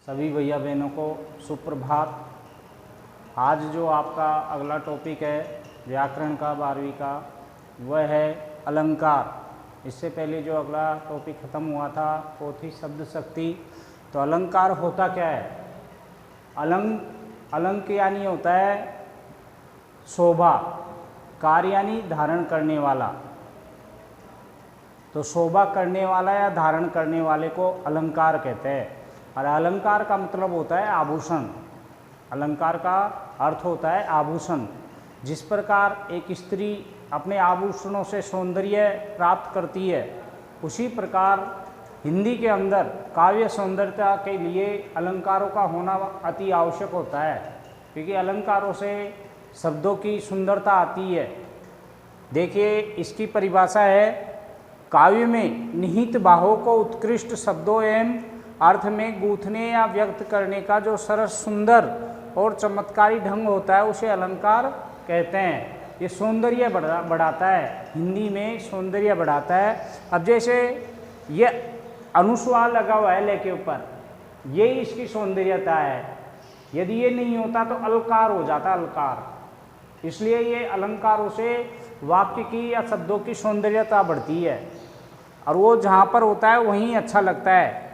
सभी भैया बहनों को सुप्रभात। आज जो आपका अगला टॉपिक है व्याकरण का 12वीं का, वह है अलंकार। इससे पहले जो अगला टॉपिक ख़त्म हुआ था वो थी शब्द शक्ति। तो अलंकार होता क्या है? अलंक यानी होता है शोभा, कार यानी धारण करने वाला। तो शोभा करने वाला या धारण करने वाले को अलंकार कहते हैं। और अलंकार का मतलब होता है आभूषण। अलंकार का अर्थ होता है आभूषण। जिस प्रकार एक स्त्री अपने आभूषणों से सौंदर्य प्राप्त करती है, उसी प्रकार हिंदी के अंदर काव्य सौंदर्यता के लिए अलंकारों का होना अति आवश्यक होता है, क्योंकि अलंकारों से शब्दों की सुंदरता आती है। देखिए, इसकी परिभाषा है, काव्य में निहित भावों को उत्कृष्ट शब्दों एवं अर्थ में गूंथने या व्यक्त करने का जो सरस, सुंदर और चमत्कारी ढंग होता है उसे अलंकार कहते हैं। ये सौंदर्य बढ़ाता है, हिंदी में सौंदर्य बढ़ाता है। अब जैसे ये अनुस्वार लगा हुआ है ले के ऊपर, ये इसकी सौंदर्यता है। यदि ये नहीं होता तो अलकार हो जाता, अलकार। इसलिए ये अलंकारों से वाक्य की या शब्दों की सौंदर्यता बढ़ती है, और वो जहाँ पर होता है वहीं अच्छा लगता है।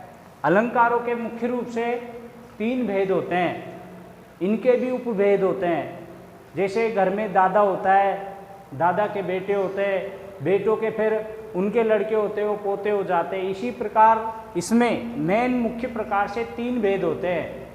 अलंकारों के मुख्य रूप से 3 भेद होते हैं, इनके भी उपभेद होते हैं। जैसे घर में दादा होता है, दादा के बेटे होते हैं, बेटों के फिर उनके लड़के होते हैं, वो पोते हो जाते हैं। इसी प्रकार इसमें मेन मुख्य प्रकार से 3 भेद होते हैं,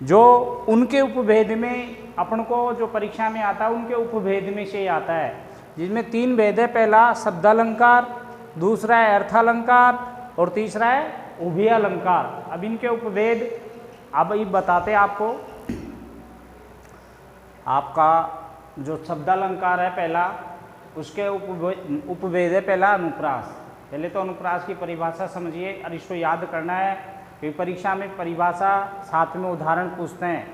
जो उनके उपभेद में अपन को जो परीक्षा में आता है उनके उपभेद में से ही आता है, जिसमें 3 भेद है। पहला शब्दालंकार, दूसरा है अर्थालंकार, और तीसरा है उभय अलंकार। अब इनके उपभेद अब ये बताते हैं आपको। आपका जो शब्दालंकार है पहला, उसके उपभेद है पहला अनुप्रास। पहले तो अनुप्रास की परिभाषा समझिए और इसको याद करना है, क्योंकि परीक्षा में परिभाषा साथ में उदाहरण पूछते हैं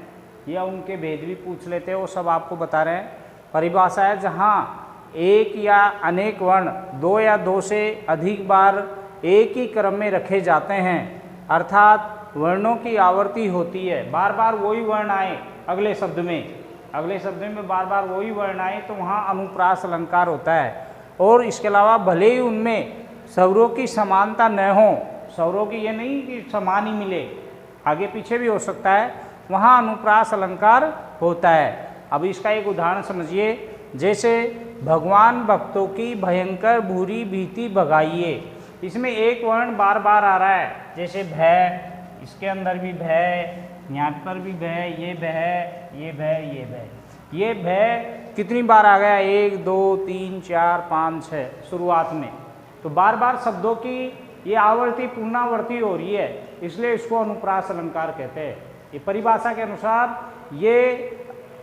या उनके भेद भी पूछ लेते हैं, वो सब आपको बता रहे हैं। परिभाषा है जहाँ एक या अनेक वर्ण 2 या 2 से अधिक बार एक ही क्रम में रखे जाते हैं, अर्थात वर्णों की आवर्ती होती है, बार बार वही वर्ण आए अगले शब्द में बार बार वही वर्ण आए, तो वहाँ अनुप्रास अलंकार होता है। और इसके अलावा भले ही उनमें स्वरों की समानता न हो, स्वरों की ये नहीं कि समान ही मिले, आगे पीछे भी हो सकता है, वहाँ अनुप्रास अलंकार होता है। अब इसका एक उदाहरण समझिए। जैसे भगवान भक्तों की भयंकर बुरी भीति भगाइए, इसमें एक वर्ण बार बार आ रहा है। जैसे भय, इसके अंदर भी भय, यहाँ पर भी भय, ये भय, ये भय, ये भय। ये भय कितनी बार आ गया? 1 2 3 4 5 6 शुरुआत में। तो बार बार शब्दों की ये आवर्ती पुनरावर्ती हो रही है, इसलिए इसको अनुप्रास अलंकार कहते हैं। ये परिभाषा के अनुसार ये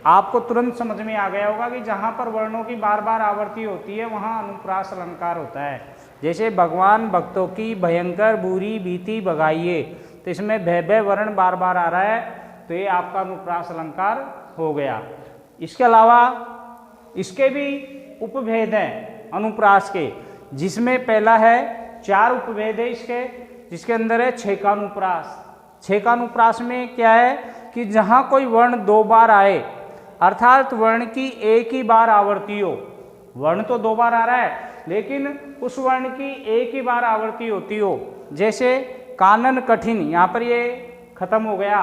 आपको तुरंत समझ में आ गया होगा कि जहाँ पर वर्णों की बार बार आवर्ती होती है वहाँ अनुप्रास अलंकार होता है। जैसे भगवान भक्तों की भयंकर बुरी भीति भगाइए, तो इसमें भय वर्ण बार बार आ रहा है, तो ये आपका अनुप्रास अलंकार हो गया। इसके अलावा इसके भी उपभेद हैं अनुप्रास के, जिसमें पहला है 4 उपभेद है इसके, जिसके अंदर है छेकानुप्रास। छेकानुप्रास में क्या है कि जहाँ कोई वर्ण 2 बार आए, अर्थात वर्ण की एक ही बार आवर्ती हो। वर्ण तो 2 बार आ रहा है, लेकिन उस वर्ण की एक ही बार आवर्ती होती हो। जैसे कानन कठिन, यहाँ पर ये खत्म हो गया,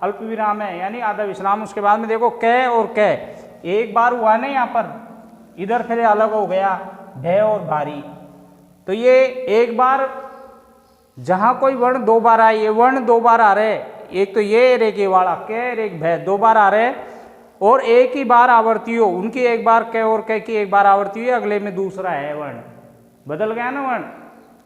अल्प विराम है यानी आधा विश्राम। उसके बाद में देखो कै और कै एक बार हुआ ना, यहाँ पर इधर फिर अलग हो गया भय और भारी। तो ये एक बार जहाँ कोई वर्ण 2 बार आए, ये वर्ण 2 बार आ रहे, एक तो ये एक ये वाला कै, एक भय 2 बार आ रहे, और एक ही बार आवर्ती हो। उनकी एक बार कै और कै की एक बार आवर्ती हुई, अगले में दूसरा है वर्ण, बदल गया ना वर्ण।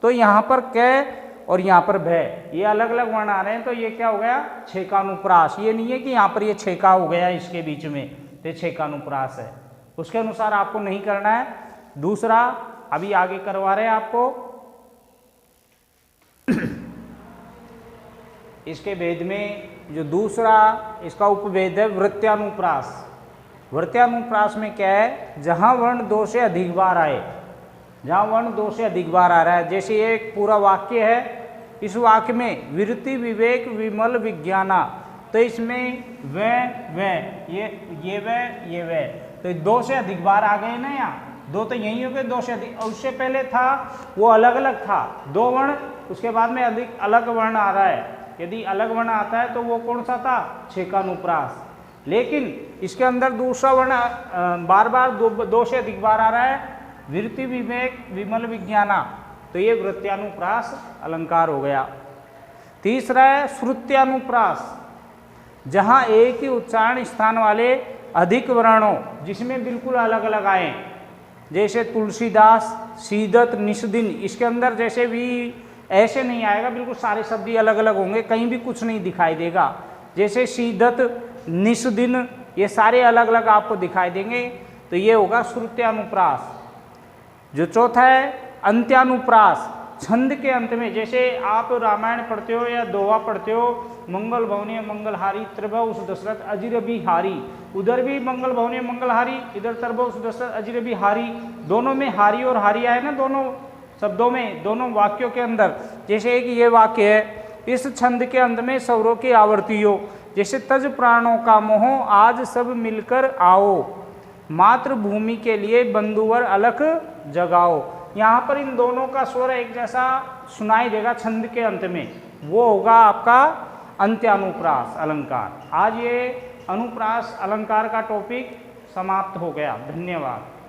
तो यहाँ पर कै और यहाँ पर भय, ये अलग अलग वर्ण आ रहे हैं, तो ये क्या हो गया? छेकानुप्रास। ये नहीं है कि यहाँ पर ये छेका हो गया इसके बीच में, तो छेकानुप्रास है। उसके अनुसार आपको नहीं करना है। दूसरा अभी आगे करवा रहे हैं आपको इसके भेद में। जो दूसरा इसका उपभेद है वृत्यानुप्रास। वृत्यानुप्रास में क्या है? जहाँ वर्ण 2 से अधिक बार आए, जहाँ वर्ण 2 से अधिक बार आ रहा है। जैसे एक पूरा वाक्य है, इस वाक्य में विरति विवेक विमल विज्ञाना, तो इसमें व ये व, तो दो से अधिक बार आ गए ना, यहाँ दो तो यही हो गए, दो से अधिक, और उससे पहले था वो अलग अलग था, दो वर्ण, उसके बाद में अधिक अलग वर्ण आ रहा है। यदि अलग वर्ण आता है तो वो कौन सा था, छेकानुप्रास। लेकिन इसके अंदर दूसरा वर्ण बार बार दो से अधिक बार आ रहा है, विरति विवेक विमल विज्ञाना, तो ये वृत्त्यानुप्रास अलंकार हो गया। तीसरा है श्रुत्यानुप्रास, जहाँ एक ही उच्चारण स्थान वाले अधिक वर्णों जिसमें बिल्कुल अलग अलग आए, जैसे तुलसीदास, सीदत, निषदिन, इसके अंदर जैसे भी ऐसे नहीं आएगा, बिल्कुल सारे शब्द ही अलग अलग होंगे, कहीं भी कुछ नहीं दिखाई देगा। जैसे सीदत, निषदिन, ये सारे अलग अलग आपको दिखाई देंगे, तो ये होगा श्रुत्यानुप्रास। जो चौथा है अंत्यानुप्रास, छंद के अंत में, जैसे आप रामायण पढ़ते हो या दोहा पढ़ते हो, मंगल भवनीय मंगलहारी त्रिभुव सुदशरथ अजिरबी हारी, उधर भी मंगल भवनीय मंगलहारी, इधर त्रिभुव सुदशरथ अजिरबी हारी, दोनों में हारी और हारी आए ना, दोनों शब्दों में, दोनों वाक्यों के अंदर। जैसे एक ये वाक्य है, इस छंद के अंत में सौरों की आवर्ती हो, जैसे तज प्राणों का मोह आज सब मिलकर आओ, मातृभूमि के लिए बंधुवर अलख जगाओ। यहाँ पर इन दोनों का स्वर एक जैसा सुनाई देगा छंद के अंत में, वो होगा आपका अंत्यानुप्रास अलंकार। आज ये अनुप्रास अलंकार का टॉपिक समाप्त हो गया। धन्यवाद।